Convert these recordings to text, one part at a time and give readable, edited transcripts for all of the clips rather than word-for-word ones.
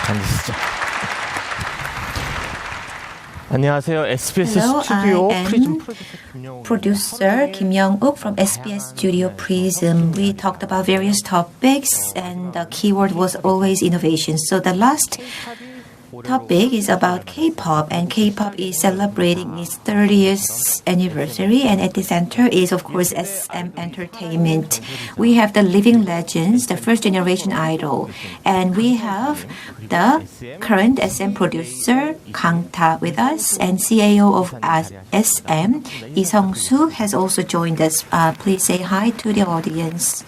앉으시죠. 안녕하세요. SBS Hello, 스튜디오 I am 프리즘 프로듀서 김영욱. Producer Kim Young-uk from SBS Studio Prism. We talked about various topics and the keyword was always innovation. So the last topic is about K-pop, and K-pop is celebrating its 30th anniversary, and at the center is of course SM Entertainment. We have the living legends, the first generation idol, and we have the current SM producer Kangta with us, and CAO of SM Lee Sung-soo has also joined us. Please say hi to the audience.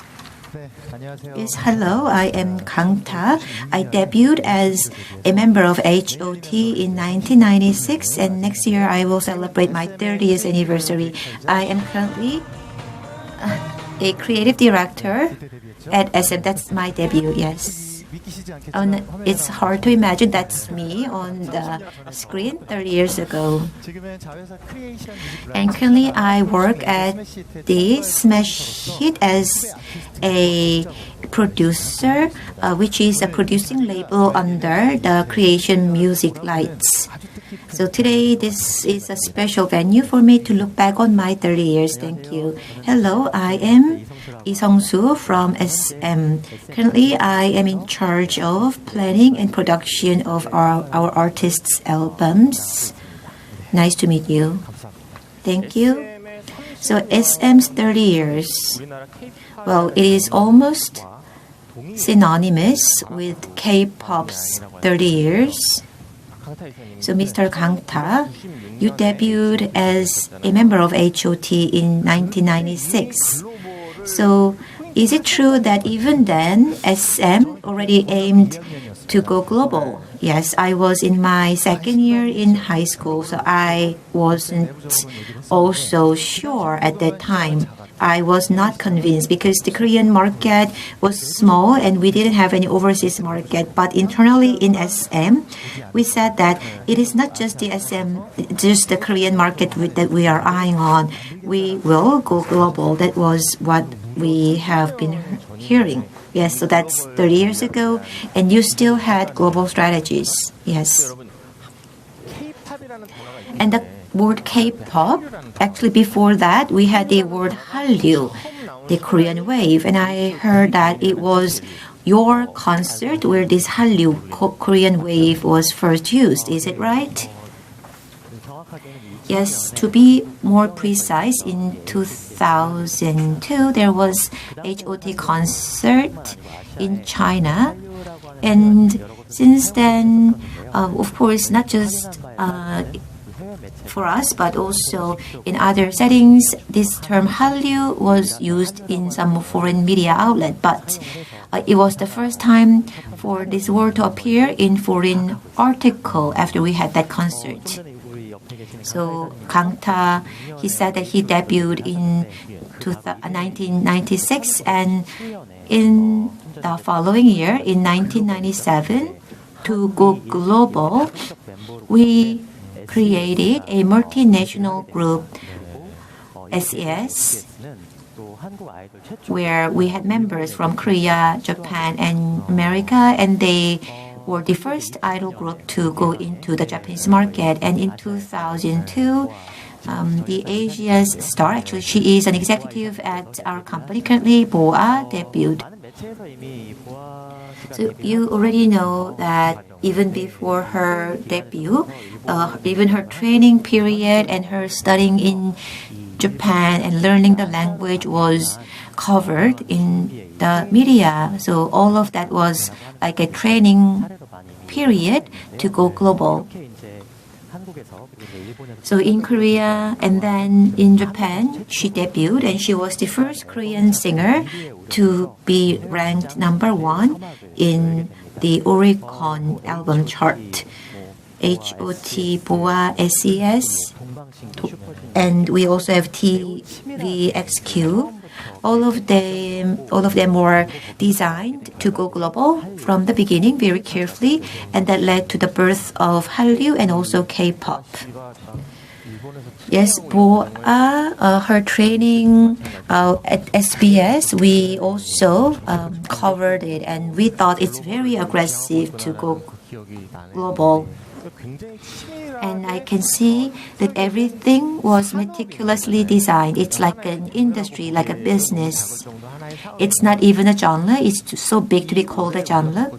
Yes, hello, I am Kangta. I debuted as a member of HOT in 1996, and next year I will celebrate my 30th anniversary. I am currently a creative director at SM. That's my debut, yes. It's hard to imagine that's me on the screen 30 years ago. And currently I work at the Smash Hit as a producer, which is a producing label under the Creation Music Lights. So today this is a special venue for me to look back on my 30 years. Thank you. Hello, I am Lee Sung-soo from SM. Currently, I am in charge of planning and production of our artists' albums. Nice to meet you. Thank you. So SM's 30 years. Well, it is almost synonymous with K-pop's 30 years. So Mr. Kangta, you debuted as a member of HOT in 1996. So is it true that even then SM already aimed to go global? Yes, I was in my second year in high school, so I wasn't also sure at that time. I was not convinced because the Korean market was small and we didn't have any overseas market. But internally in SM, we said that it is not just the SM, just the Korean market that we are eyeing on. We will go global. That was what we have been hearing. Yes, so that's 30 years ago, and you still had global strategies. Yes. And the word K-pop, actually before that, we had the word Hallyu, the Korean wave, and I heard that it was your concert where this Hallyu Korean wave was first used. Is it right? Yes, to be more precise, in 2002 there was HOT concert in China, and since then, of course, not just for us, but also in other settings, this term Hallyu was used in some foreign media outlet, but it was the first time for this word to appear in foreign article after we had that concert. So Kangta, he said that he debuted in 1996, and in the following year, in 1997, to go global, we created a multinational group, SES, where we had members from Korea, Japan, and America, and they were the first idol group to go into the Japanese market. And in 2002, the Asia's star, actually she is an executive at our company currently, Boa, debuted. So you already know that even before her debut, even her training period and her studying in Japan and learning the language was covered in the media. So all of that was like a training period to go global. So in Korea and then in Japan, she debuted, and she was the first Korean singer to be ranked #1 in the Oricon album chart. HOT, BoA, SES, and we also have TVXQ. All of them were designed to go global from the beginning very carefully, and that led to the birth of Hallyu and also K-pop. Yes, BoA, her training at SBS, we also covered it, and we thought it's very aggressive to go global. And I can see that everything was meticulously designed. It's like an industry, like a business. It's not even a genre. It's so big to be called a genre.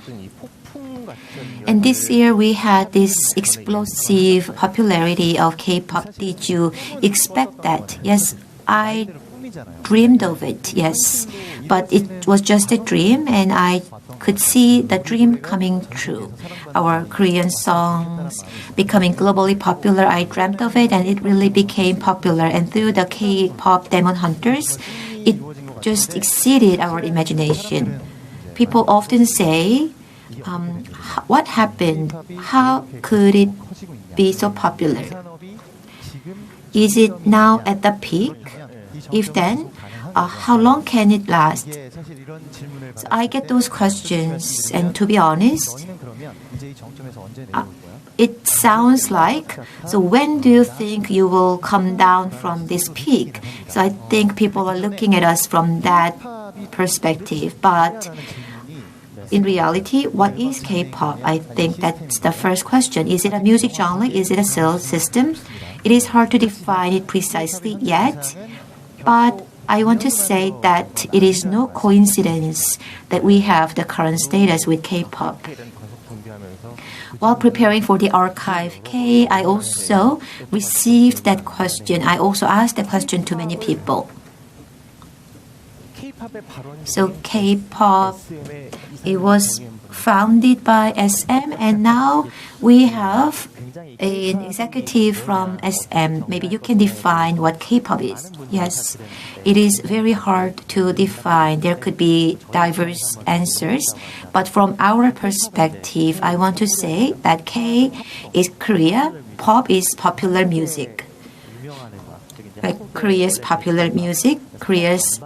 And this year we had this explosive popularity of K-pop. Did you expect that? Yes, I dreamed of it, yes. But it was just a dream, and I could see the dream coming true. Our Korean songs becoming globally popular, I dreamt of it, and it really became popular. And through the K-pop Demon Hunters, it just exceeded our imagination. People often say, what happened? How could it be so popular? Is it now at the peak? If then, how long can it last? So I get those questions, and to be honest, it sounds like, so when do you think you will come down from this peak? So I think people are looking at us from that perspective. But in reality, what is K-pop? I think that's the first question. Is it a music genre? Is it a sales system? It is hard to define it precisely yet, but I want to say that it is no coincidence that we have the current status with K-pop. While preparing for the Archive K, I also received that question. I also asked that question to many people. So K-pop, it was founded by SM, and now we have an executive from SM. Maybe you can define what K-pop is. Yes, it is very hard to define. There could be diverse answers, but from our perspective, I want to say that K is Korea, pop is popular music. Like Korea's popular music, Korea's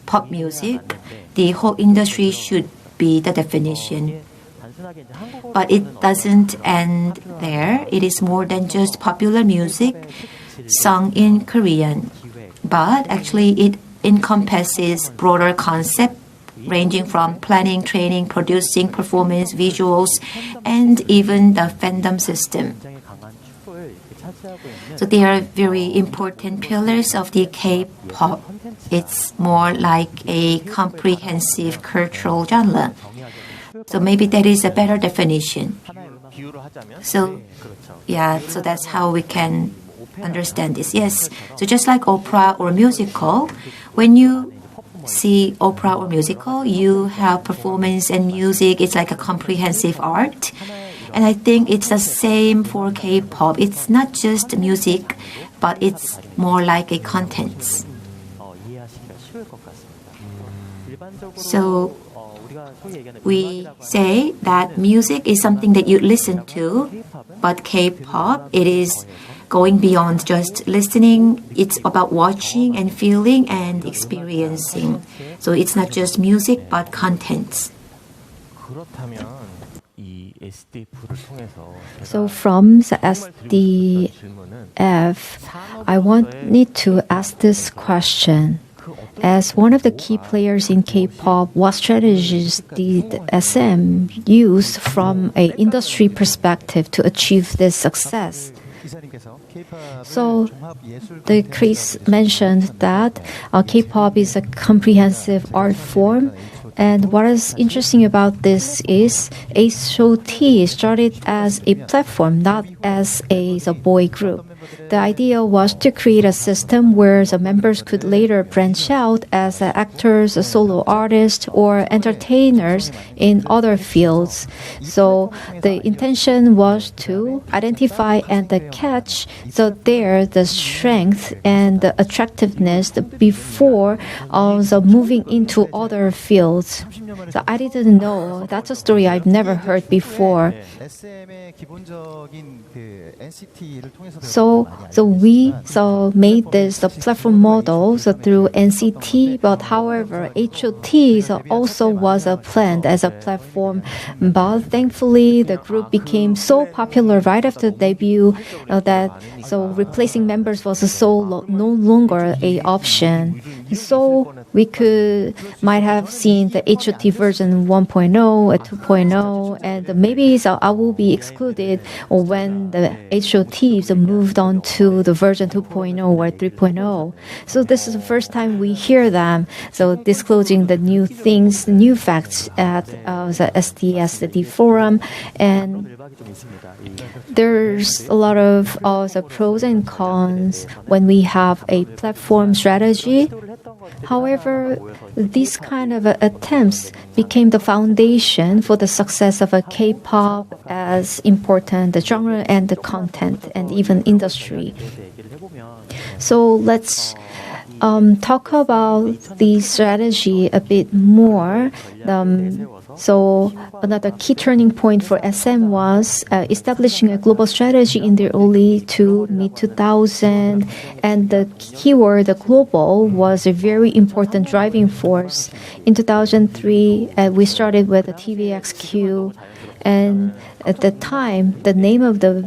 pop music, the whole industry should be the definition. But it doesn't end there. It is more than just popular music sung in Korean. But actually it encompasses broader concept ranging from planning, training, producing, performance, visuals, and even the fandom system. So they are very important pillars of the K-pop. It's more like a comprehensive cultural genre. So maybe that is a better definition. So that's how we can understand this. Yes, so just like opera or musical, when you see opera or musical, you have performance and music. It's like a comprehensive art. And I think it's the same for K-pop. It's not just music, but it's more like a content. So we say that music is something that you listen to, but K-pop, it is going beyond just listening. It's about watching and feeling and experiencing. So it's not just music, but contents. So from the SDF, I wanted to ask this question. As one of the key players in K-pop, what strategies did SM use from an industry perspective to achieve this success? So, Chris mentioned that K-pop is a comprehensive art form. And what is interesting about this is HOT started as a platform, not as a boy group. The idea was to create a system where the members could later branch out as actors, solo artists, or entertainers in other fields. So the intention was to identify and catch the strength and the attractiveness before moving into other fields. So I didn't know. That's a story I've never heard before. So we made this platform model through NCT, but however, HOT also was planned as a platform. But thankfully, the group became so popular right after debut that replacing members was no longer an option. So we might have seen the HOT version 1.0, 2.0, and maybe I will be excluded when the HOTs moved on to the version 2.0 or 3.0. So this is the first time we hear them. So disclosing the new things, the new facts at the SDS D Forum, and there's a lot of the pros and cons when we have a platform strategy. However, these kind of attempts became the foundation for the success of a K-pop as important the genre and the content and even industry. So let's talk about the strategy a bit more. So another key turning point for SM was establishing a global strategy in the early to mid 2000, and the keyword the global was a very important driving force. In 2003, we started with the TVXQ, and at the time, the name of the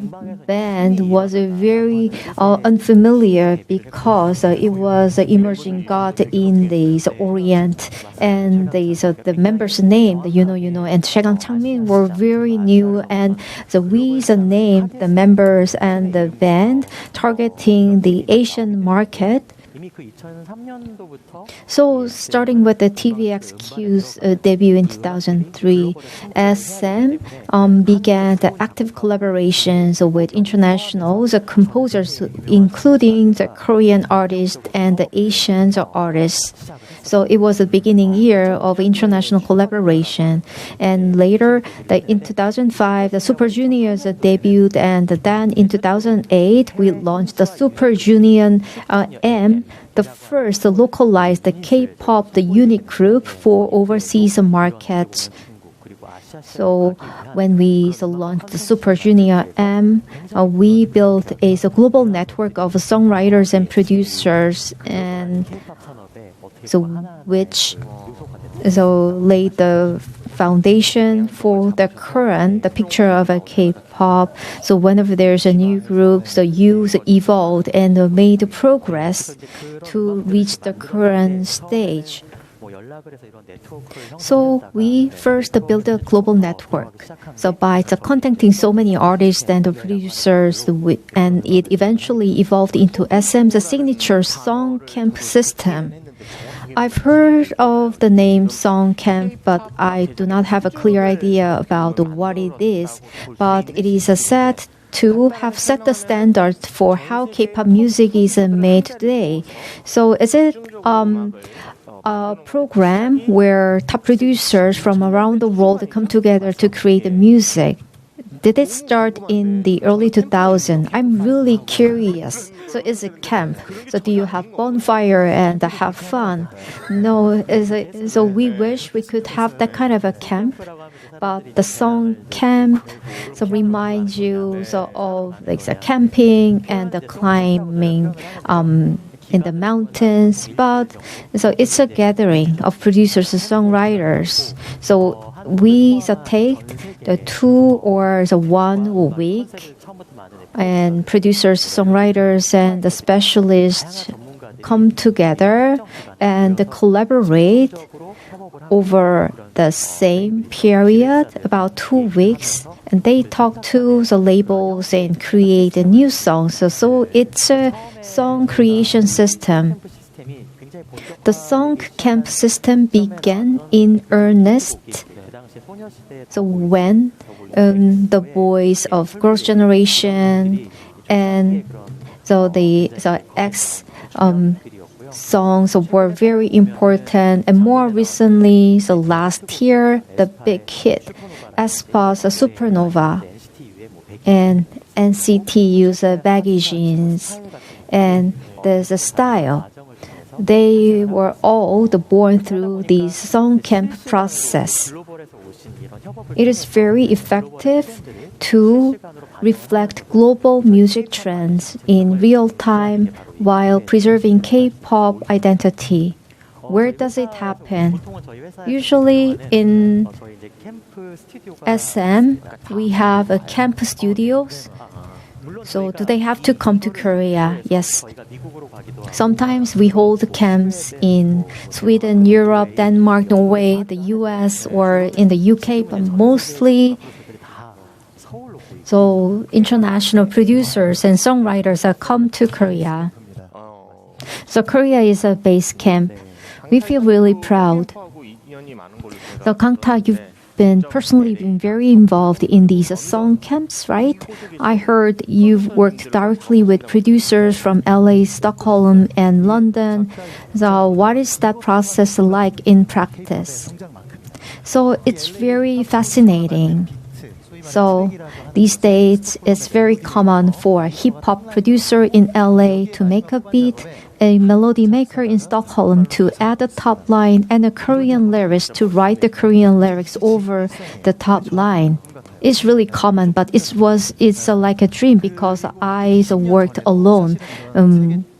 band was very unfamiliar because it was an emerging god in the Orient, and the members' name, the and Shaegang Changmin were very new, and we named the members and the band targeting the Asian market. So, starting with the TVXQ's debut in 2003, SM began the active collaborations with international composers, including the Korean artists and the Asian artists. So it was the beginning year of international collaboration. And later, in 2005, the Super Juniors debuted, and then in 2008, we launched the Super Junior M, the first localized K-pop unit group for overseas markets. So when we launched the Super Junior M, we built a global network of songwriters and producers, and which laid the foundation for the picture of a K-pop. So whenever there's a new group, the youth evolved and made progress to reach the current stage. So we first built a global network. So by contacting so many artists and producers, and it eventually evolved into SM's signature song camp system. I've heard of the name Song Camp, but I do not have a clear idea about what it is. But it is said to have set the standard for how K-pop music is made today. So is it a program where top producers from around the world come together to create the music? Did it start in the early 2000s? I'm really curious. So is it camp? So do you have bonfire and have fun? No, so we wish we could have that kind of a camp. But the song camp reminds you of the camping and the climbing in the mountains. But it's a gathering of producers and songwriters. So we take the 2 or 1 week, and producers, songwriters, and the specialists come together and collaborate over the same period, about 2 weeks, and they talk to the labels and create new songs. So it's a song creation system. The song camp system began in earnest. So when the boys of girls' generation and the X songs were very important, and more recently, last year, the big hit, aespa's Supernova, and NCTU's Baggy Jeans, and there's a style. They were all born through the song camp process. It is very effective to reflect global music trends in real time while preserving K-pop identity. Where does it happen? Usually in SM, we have camp studios. So do they have to come to Korea? Yes. Sometimes we hold camps in Sweden, Europe, Denmark, Norway, the US, or in the UK, but mostly so international producers and songwriters have come to Korea. So Korea is a base camp. We feel really proud. So Kangta, you've personally been very involved in these song camps, right? I heard you've worked directly with producers from LA, Stockholm, and London. So what is that process like in practice? So it's very fascinating. So these days, it's very common for a hip-hop producer in LA to make a beat, a melody maker in Stockholm to add a top line, and a Korean lyricist to write the Korean lyrics over the top line. It's really common, but it's like a dream because I worked alone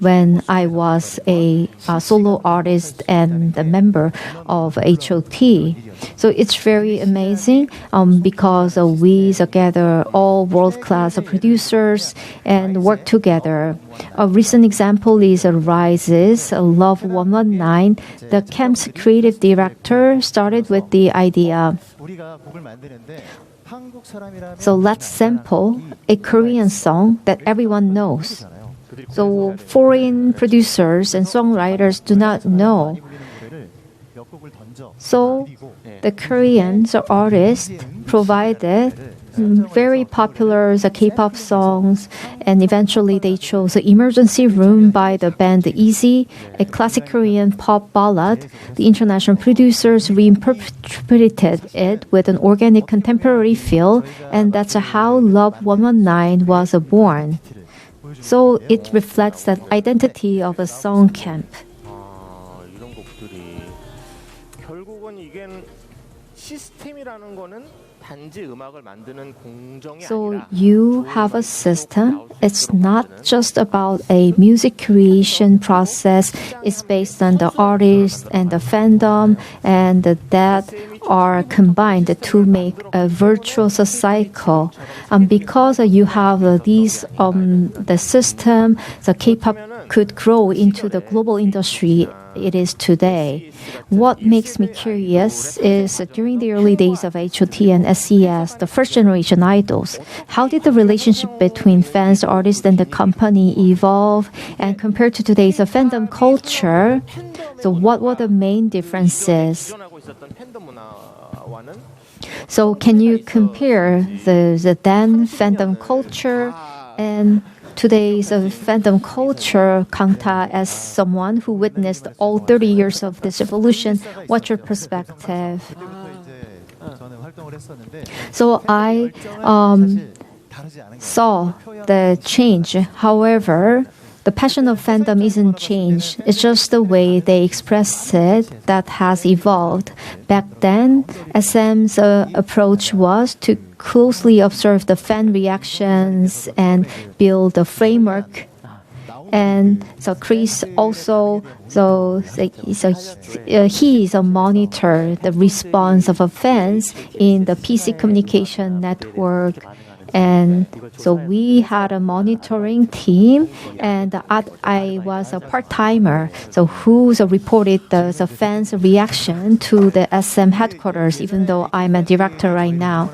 when I was a solo artist and a member of HOT. So it's very amazing because we gather all world-class producers and work together. A recent example is Rise's Love 119. The camp's creative director started with the idea. So let's sample a Korean song that everyone knows. So foreign producers and songwriters do not know. So the Korean artist provided very popular K-pop songs, and eventually they chose Emergency Room by the band Easy, a classic Korean pop ballad. The international producers reinterpreted it with an organic contemporary feel, and that's how Love 119 was born. So it reflects that identity of a song camp. So you have a system. It's not just about a music creation process. It's based on the artist and the fandom, and that are combined to make a virtuous cycle. Because you have the system, the K-pop could grow into the global industry it is today. What makes me curious is during the early days of HOT and SES, the first generation idols, how did the relationship between fans, artists, and the company evolve? And compared to today's fandom culture, so what were the main differences? So can you compare the then fandom culture and today's fandom culture, Kangta, as someone who witnessed all 30 years of this evolution? What's your perspective? So I saw the change. However, the passion of fandom isn't changed. It's just the way they express it that has evolved. Back then, SM's approach was to closely observe the fan reactions and build a framework. And so Chris also, he is a monitor the response of fans in the PC communication network. And so we had a monitoring team, and I was a part-timer, so who reported the fans' reaction to the SM headquarters, even though I'm a director right now.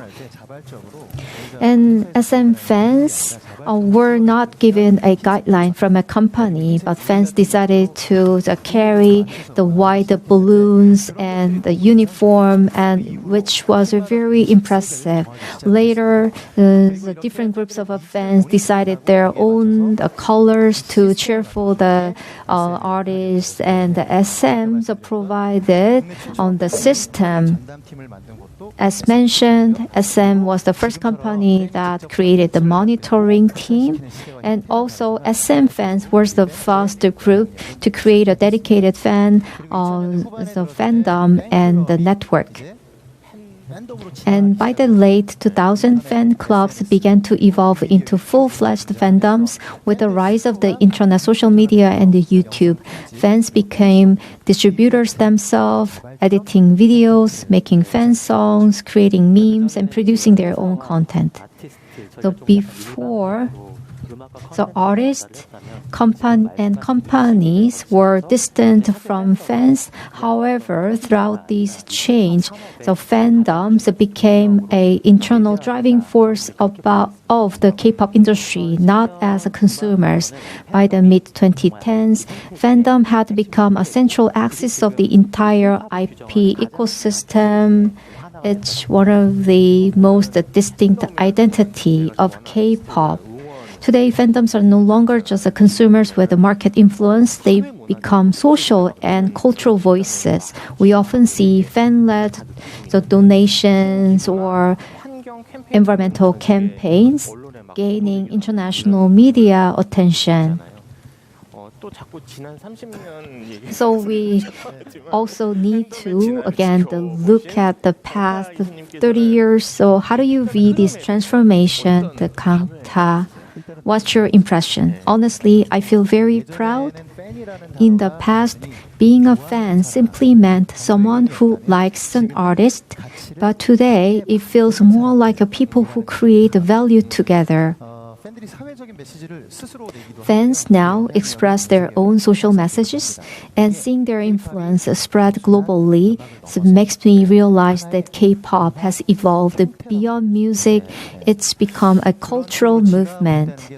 And SM fans were not given a guideline from a company, but fans decided to carry the white balloons and the uniform, and which was very impressive. Later, the different groups of fans decided their own colors to cheer for the artists, and the SM provided on the system. As mentioned, SM was the first company that created the monitoring team, and also SM fans was the first group to create a dedicated fan on the fandom and the network. And by the late 2000s, fan clubs began to evolve into full-fledged fandoms. With the rise of the internet, social media, and the YouTube, fans became distributors themselves, editing videos, making fan songs, creating memes, and producing their own content. So before, So artists and companies were distant from fans. However, throughout this change, the fandoms became an internal driving force of the K-pop industry, not as consumers. By the mid-2010s, fandom had become a central axis of the entire IP ecosystem. It's one of the most distinct identity of K-pop. Today, fandoms are no longer just consumers with a market influence. They become social and cultural voices. We often see fan-led donations or environmental campaigns gaining international media attention. So we also need to, again, look at the past 30 years. So how do you view this transformation, the Kangta? What's your impression? Honestly, I feel very proud. In the past, being a fan simply meant someone who likes an artist, but today it feels more like a people who create value together. Fans now express their own social messages, and seeing their influence spread globally makes me realize that K-pop has evolved beyond music. It's become a cultural movement.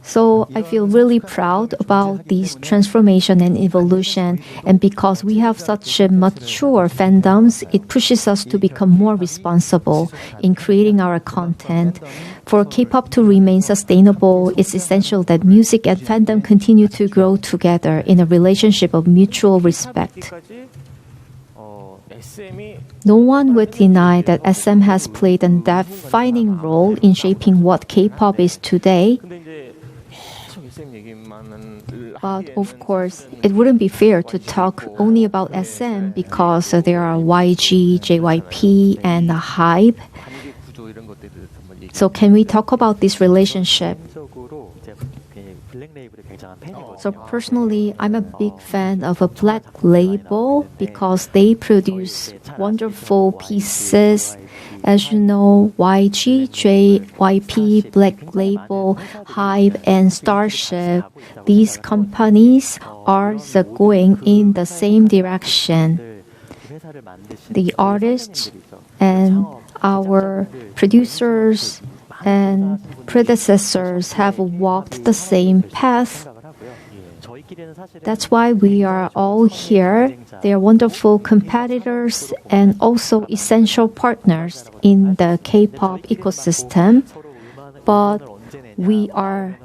So I feel really proud about this transformation and evolution. And because we have such a mature fandoms, it pushes us to become more responsible in creating our content. For K-pop to remain sustainable, it's essential that music and fandom continue to grow together in a relationship of mutual respect. No one would deny that SM has played a defining role in shaping what K-pop is today. But of course, it wouldn't be fair to talk only about SM because there are YG, JYP, and HYBE. So can we talk about this relationship? So personally, I'm a big fan of a Black Label because they produce wonderful pieces. As you know, YG, JYP, Black Label, HYBE, and Starship, these companies are going in the same direction. The artists and our producers and predecessors have walked the same path. That's why we are all here. They are wonderful competitors and also essential partners in the K-pop ecosystem. But we are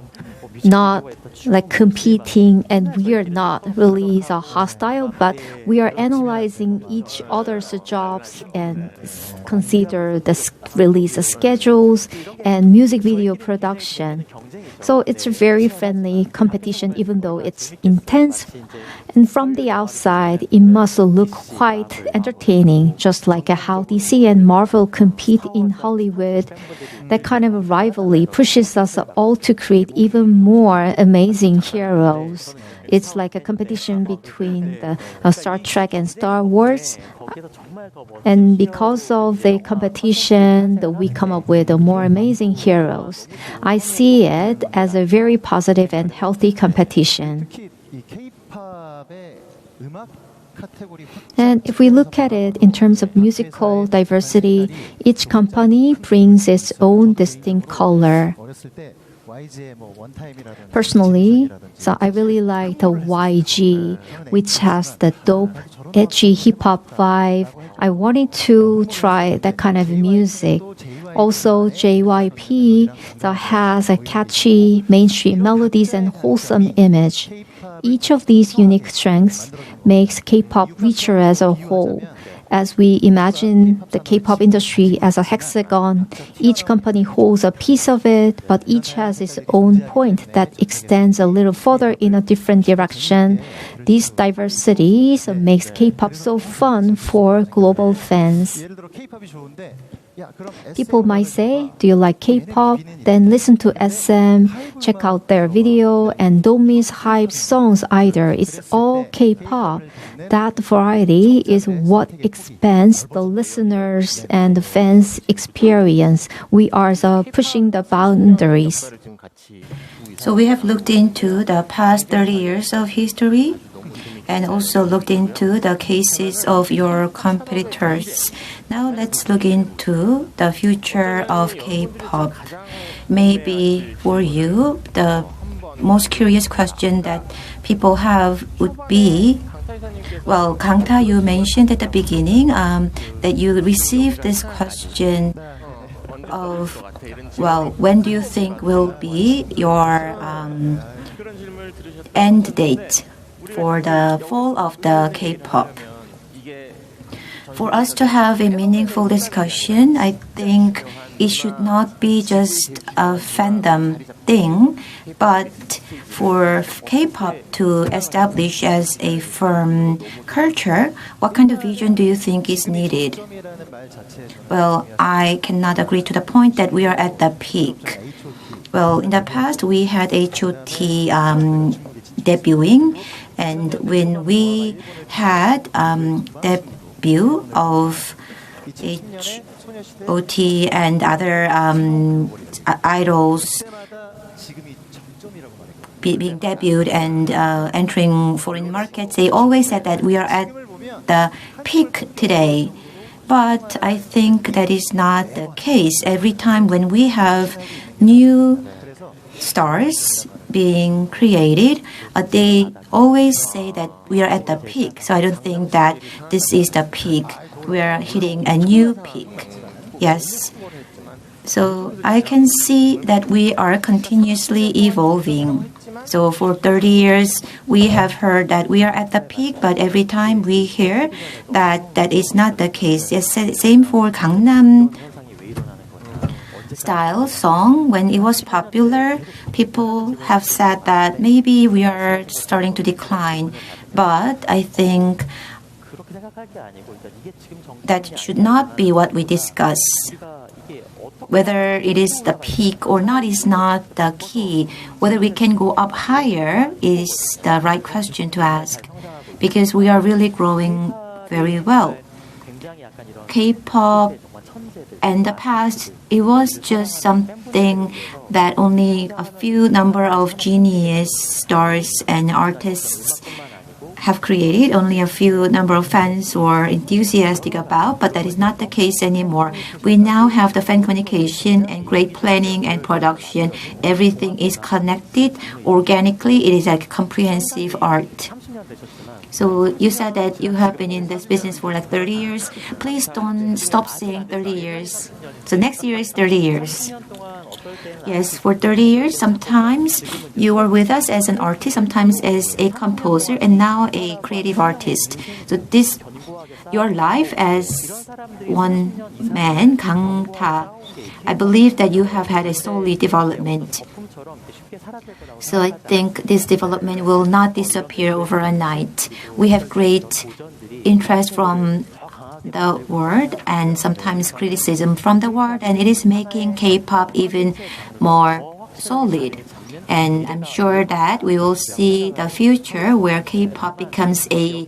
not like competing, and we are not really hostile, but we are analyzing each other's jobs and consider the release schedules and music video production. So it's a very friendly competition, even though it's intense. And from the outside, it must look quite entertaining, just like how DC and Marvel compete in Hollywood. That kind of a rivalry pushes us all to create even more amazing heroes. It's like a competition between the Star Trek and Star Wars. And because of the competition, we come up with more amazing heroes. I see it as a very positive and healthy competition. And if we look at it in terms of musical diversity, each company brings its own distinct color. Personally, so I really like the YG, which has the dope, edgy hip-hop vibe. I wanted to try that kind of music. Also, JYP that has a catchy mainstream melodies and wholesome image. Each of these unique strengths makes K-pop richer as a whole. As we imagine the K-pop industry as a hexagon, each company holds a piece of it, but each has its own point that extends a little further in a different direction. These diversities makes K-pop so fun for global fans. People might say, do you like K-pop? Then listen to SM, check out their video, and don't miss hype songs either. It's all K-pop. That variety is what expands the listeners and the fans' experience. We are pushing the boundaries. So we have looked into the past 30 years of history and also looked into the cases of your competitors. Now let's look into the future of K-pop. Maybe for you, the most curious question that people have would be, well, Kangta, you mentioned at the beginning that you received this question of, well, when do you think will be your end date for the fall of the K-pop? For us to have a meaningful discussion, I think it should not be just a fandom thing, but for K-pop to establish as a firm culture, what kind of vision do you think is needed? Well, I cannot agree to the point that we are at the peak. Well, in the past, we had HOT debuting, and when we had debut of HOT and other idols being debuted and entering foreign markets, they always said that we are at the peak today. But I think that is not the case. Every time when we have new stars being created, they always say that we are at the peak. So I don't think that this is the peak. We are hitting a new peak. Yes. So I can see that we are continuously evolving. So for 30 years, we have heard that we are at the peak, but every time we hear that that is not the case. Yes, same for Gangnam style song. When it was popular, people have said that maybe we are starting to decline. But I think that should not be what we discuss. Whether it is the peak or not is not the key. Whether we can go up higher is the right question to ask, because we are really growing very well. K-pop in the past, it was just something that only a few number of genius stars and artists have created, only a few number of fans or enthusiastic about, but that is not the case anymore. We now have the fan communication and great planning and production. Everything is connected organically. It is like comprehensive art. So you said that you have been in this business for like 30 years. Please don't stop saying 30 years. So next year is 30 years. Yes, for 30 years, sometimes you were with us as an artist, sometimes as a composer, and now a creative artist. So this, your life as one man, Kangta, I believe that you have had a solid development. So I think this development will not disappear overnight. We have great interest from the world and sometimes criticism from the world, and it is making K-pop even more solid. And I'm sure that we will see the future where K-pop becomes a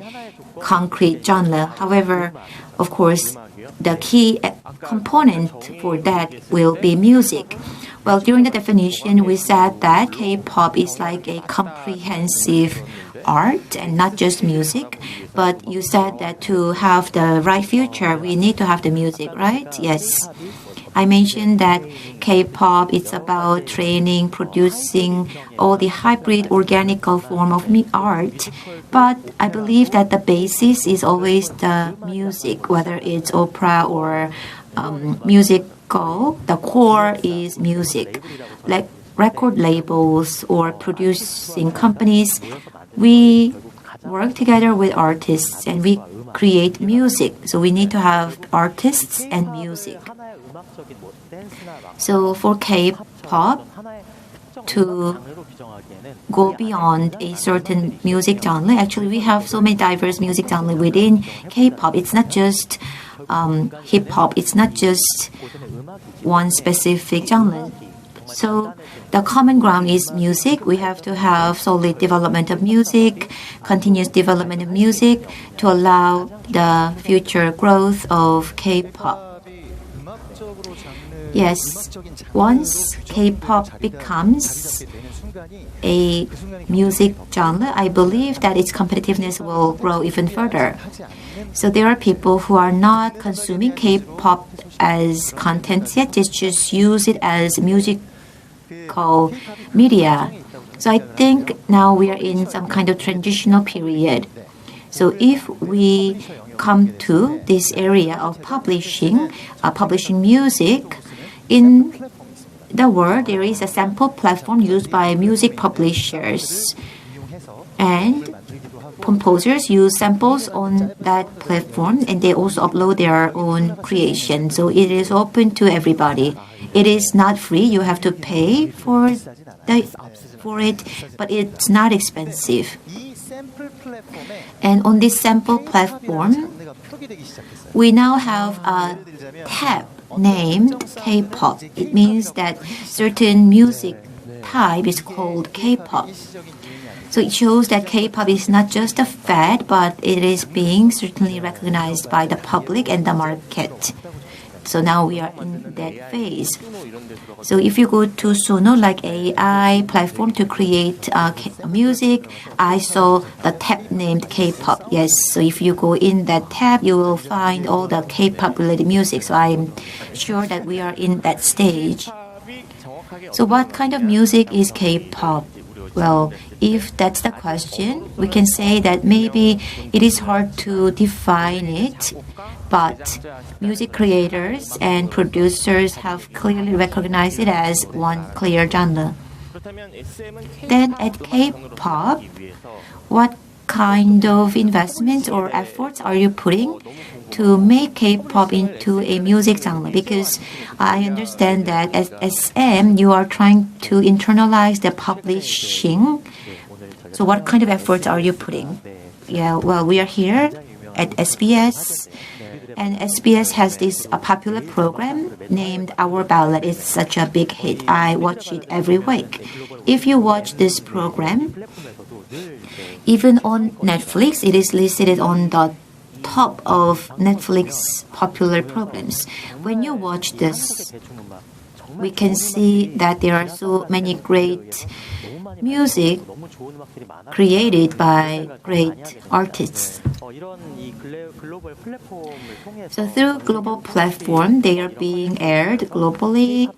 concrete genre. However, of course, the key component for that will be music. Well, during the definition, we said that K-pop is like a comprehensive art and not just music. But you said that to have the right future, we need to have the music, right? Yes. I mentioned that K-pop is about training, producing all the hybrid organical form of art. But I believe that the basis is always the music, whether it's opera or musical. The core is music. Like record labels or producing companies, we work together with artists and we create music. So we need to have artists and music. So for K-pop to go beyond a certain music genre, actually we have so many diverse music genres within K-pop. It's not just hip hop. It's not just one specific genre. So the common ground is music. We have to have solid development of music, continuous development of music to allow the future growth of K-pop. Yes, once K-pop becomes a music genre, I believe that its competitiveness will grow even further. So there are people who are not consuming K-pop as content yet, they just use it as musical media. So I think now we are in some kind of transitional period. So if we come to this area of publishing music, in the world there is a sample platform used by music publishers, and composers use samples on that platform, and they also upload their own creation. So it is open to everybody. It is not free. You have to pay for it, but it's not expensive. And on this sample platform, we now have a tab named K-pop. It means that certain music type is called K-pop. So it shows that K-pop is not just a fad, but it is being certainly recognized by the public and the market. So now we are in that phase. So if you go to Suno, like AI platform to create music, I saw the tab named K-pop. Yes, so if you go in that tab, you will find all the K-pop related music. So I'm sure that we are in that stage. So what kind of music is K-pop? Well, if that's the question, we can say that maybe it is hard to define it, but music creators and producers have clearly recognized it as one clear genre. Then at K-pop, what kind of investments or efforts are you putting to make K-pop into a music genre? Because I understand that as SM, you are trying to internalize the publishing. So what kind of efforts are you putting? Yeah, well, we are here at SBS, and SBS has this popular program named Our Ballad. It's such a big hit. I watch it every week. If you watch this program, even on Netflix, it is listed on the top of Netflix popular programs. When you watch this, we can see that there are so many great music created by great artists. So through global platform, they are being aired globally,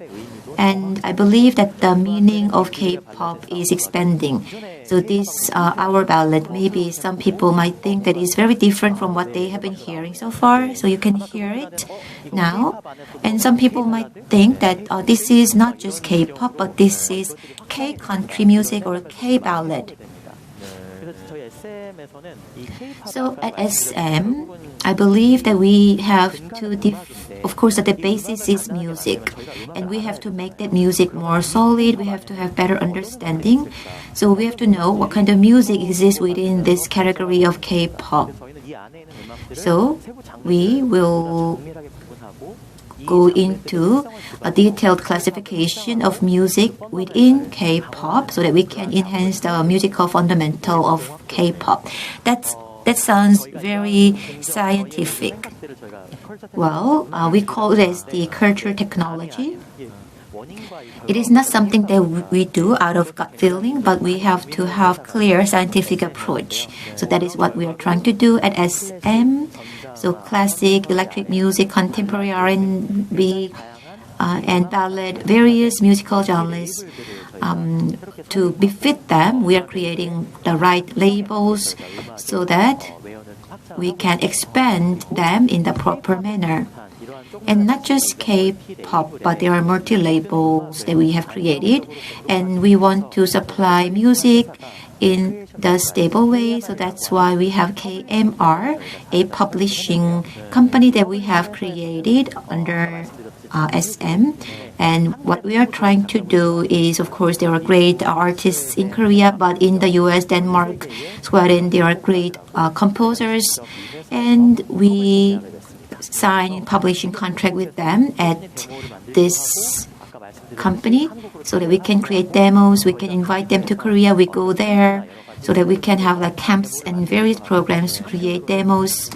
and I believe that the meaning of K-pop is expanding. So this Our Ballad, maybe some people might think that it's very different from what they have been hearing so far. So you can hear it now. And some people might think that this is not just K-pop, but this is K-country music or K-ballad. So at SM, I believe that we have to, of course, that the basis is music, and we have to make that music more solid. We have to have better understanding. So we have to know what kind of music exists within this category of K-pop. So we will go into a detailed classification of music within K-pop so that we can enhance the musical fundamental of K-pop. That sounds very scientific. Well, we call this the culture technology. It is not something that we do out of gut feeling, but we have to have clear scientific approach. So that is what we are trying to do at SM. So classic, electric music, contemporary R&B, and ballad, various musical genres. To befit them, we are creating the right labels so that we can expand them in the proper manner. And not just K-pop, but there are multi-labels that we have created, and we want to supply music in the stable way. So that's why we have KMR, a publishing company that we have created under SM. And what we are trying to do is, of course, there are great artists in Korea, but in the US, Denmark, Sweden, there are great composers. And we sign publishing contract with them at this company so that we can create demos, we can invite them to Korea, we go there so that we can have like camps and various programs to create demos.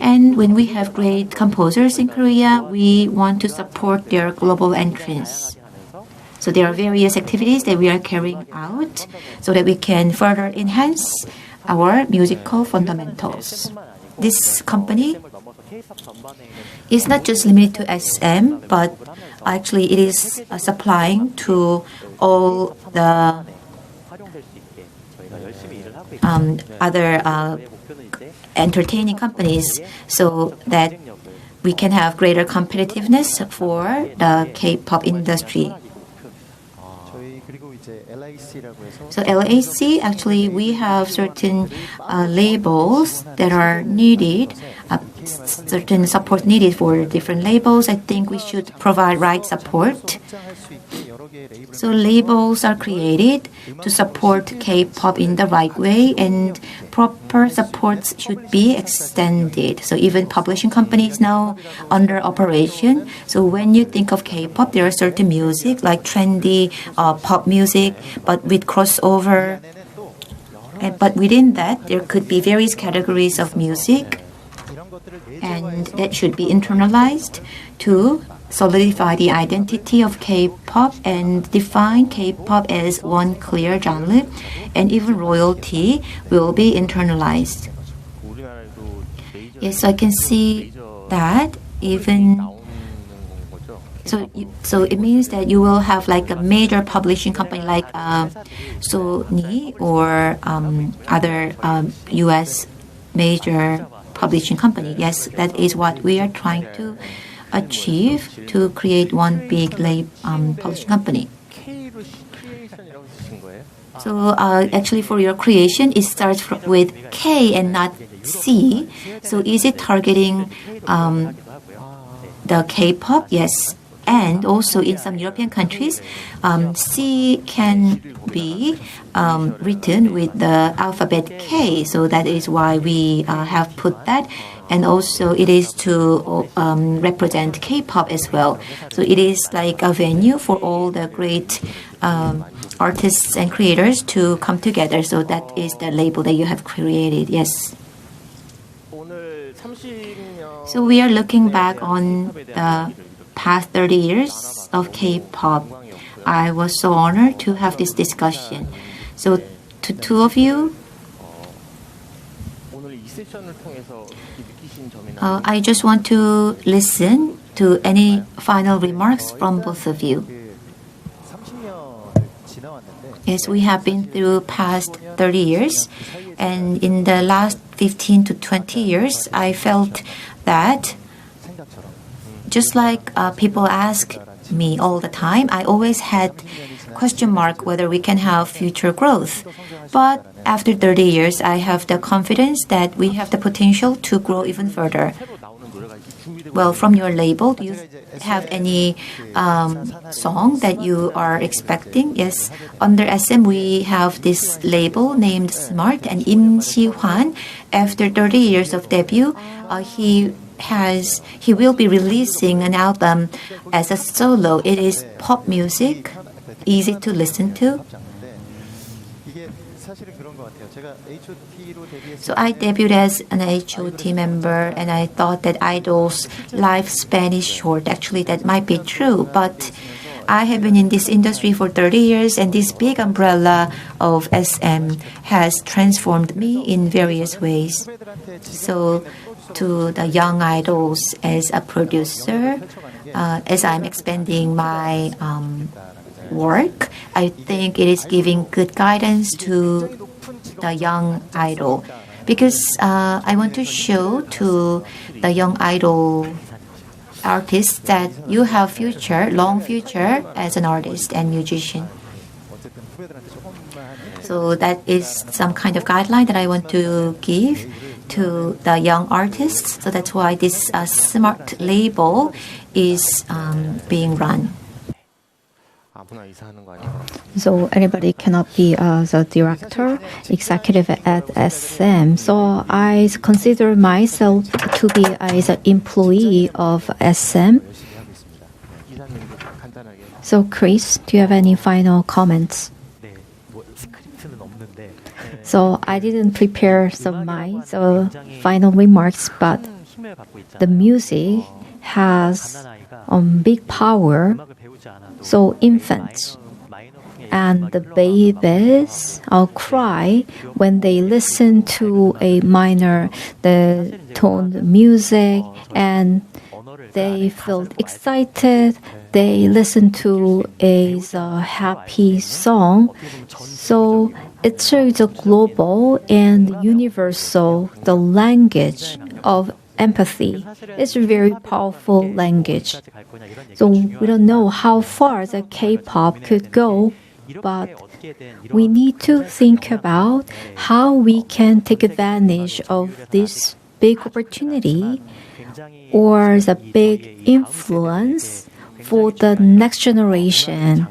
And when we have great composers in Korea, we want to support their global entrance. So there are various activities that we are carrying out so that we can further enhance our musical fundamentals. This company is not just limited to SM, but actually it is supplying to all the other entertaining companies so that we can have greater competitiveness for the K-pop industry. So LAC, actually, we have certain labels that are needed, certain support needed for different labels. I think we should provide right support. So labels are created to support K-pop in the right way, and proper supports should be extended. So even publishing companies now under operation. So when you think of K-pop, there are certain music like trendy pop music, but with crossover. But within that, there could be various categories of music, and that should be internalized to solidify the identity of K-pop and define K-pop as one clear genre, and even royalty will be internalized. Yes, so I can see that even so it means that you will have like a major publishing company like Sony or other US major publishing company. Yes, that is what we are trying to achieve, to create one big publishing company. So actually for your creation, it starts with K and not C. So is it targeting the K-pop? Yes. And also in some European countries, C can be written with the alphabet K. So that is why we have put that. And also it is to represent K-pop as well. So it is like a venue for all the great artists and creators to come together. So that is the label that you have created. Yes. So we are looking back on the past 30 years of K-pop. I was so honored to have this discussion. So to two of you, I just want to listen to any final remarks from both of you. Yes, we have been through past 30 years, and in the last 15 to 20 years, I felt that just like people ask me all the time, I always had question mark whether we can have future growth. But after 30 years, I have the confidence that we have the potential to grow even further. Well, from your label, do you have any song that you are expecting? Yes, under SM, we have this label named Smart, and Im Si-hwan, after 30 years of debut, he will be releasing an album as a solo. It is pop music, easy to listen to. So I debuted as an HOT member, and I thought that idol's lifespan is short. Actually, that might be true, but I have been in this industry for 30 years, and this big umbrella of SM has transformed me in various ways. So to the young idols as a producer, as I'm expanding my work, I think it is giving good guidance to the young idol, because I want to show to the young idol artists that you have future, long future as an artist and musician. So that is some kind of guideline that I want to give to the young artists. So that's why this smart label is being run. 아무나 이사하는 거 아니고. So anybody cannot be the director, executive at SM. So I consider myself to be as an employee of SM. 열심히 하고 있습니다. 이사님도 간단하게. So Chris, do you have any final comments? 네, 뭐 스크립트는 없는데. So I didn't prepare some my final remarks, but 힘을 받고 있잖아요. the music has big power. 음악을 배우지 않아도 So infants and the babies cry when they listen to a minor the toned music, and they feel excited. They listen to a happy song. So it's a global and universal the language of empathy. It's a very powerful language. So we don't know how far the K-pop could go, but we need to think about how we can take advantage of this big opportunity or the big influence for the next generation.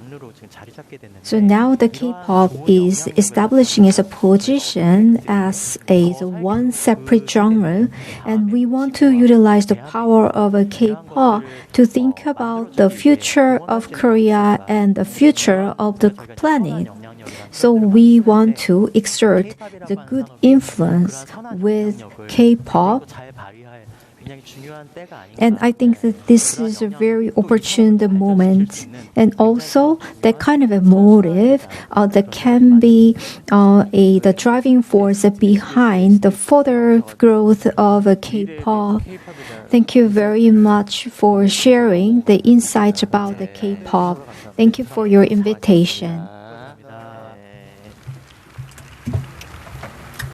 So now the K-pop is establishing its position as the one separate genre, and we want to utilize the power of a K-pop to think about the future of Korea and the future of the planet. So we want to exert the good influence with K-pop. And I think that this is a very opportune moment, and also that kind of a motive that can be the driving force behind the further growth of K-pop. Thank you very much for sharing the insights about the K-pop. Thank you for your invitation.